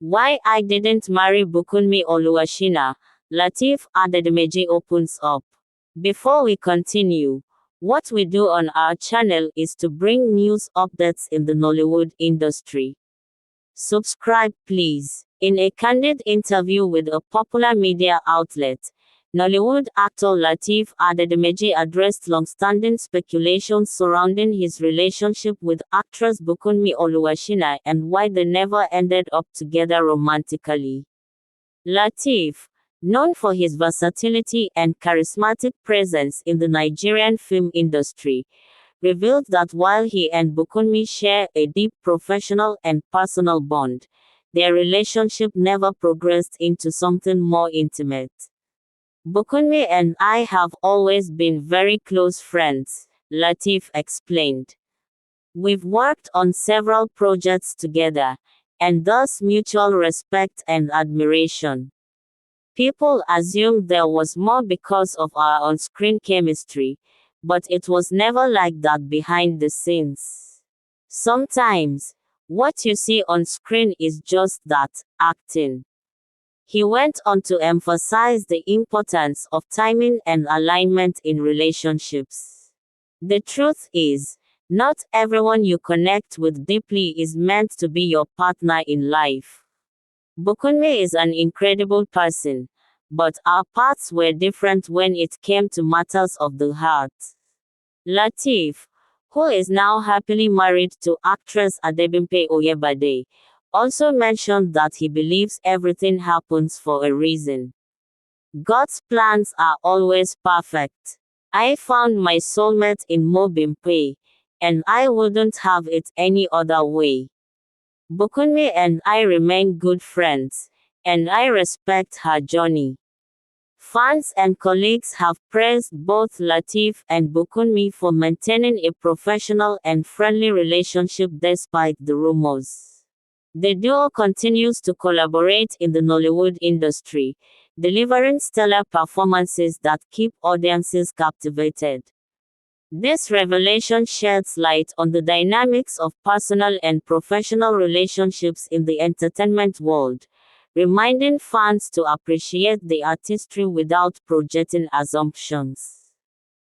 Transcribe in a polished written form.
Why I Didn't Marry BUKUNMI Oluwashina, LATEEF ADEDIMEJI opens up. Before we continue, what we do on our channel is to bring news updates in the Nollywood industry. Subscribe please. In a candid interview with a popular media outlet, Nollywood actor LATEEF ADEDIMEJI addressed long-standing speculations surrounding his relationship with actress BUKUNMI Oluwashina and why they never ended up together romantically. LATEEF, known for his versatility and charismatic presence in the Nigerian film industry, revealed that while he and BUKUNMI share a deep professional and personal bond, their relationship never progressed into something more intimate. BUKUNMI and I have always been very close friends, LATEEF explained. We've worked on several projects together, and thus mutual respect and admiration. People assumed there was more because of our on-screen chemistry, but it was never like that behind the scenes. Sometimes, what you see on screen is just that, acting. He went on to emphasize the importance of timing and alignment in relationships. The truth is, not everyone you connect with deeply is meant to be your partner in life. BUKUNMI is an incredible person, but our paths were different when it came to matters of the heart. LATEEF, who is now happily married to actress Adebimpe Oyebade, also mentioned that he believes everything happens for a reason. God's plans are always perfect. I found my soulmate in Mobimpe, and I wouldn't have it any other way. BUKUNMI and I remain good friends, and I respect her journey. Fans and colleagues have praised both LATEEF and BUKUNMI for maintaining a professional and friendly relationship despite the rumors. The duo continues to collaborate in the Nollywood industry, delivering stellar performances that keep audiences captivated. This revelation sheds light on the dynamics of personal and professional relationships in the entertainment world, reminding fans to appreciate the artistry without projecting assumptions.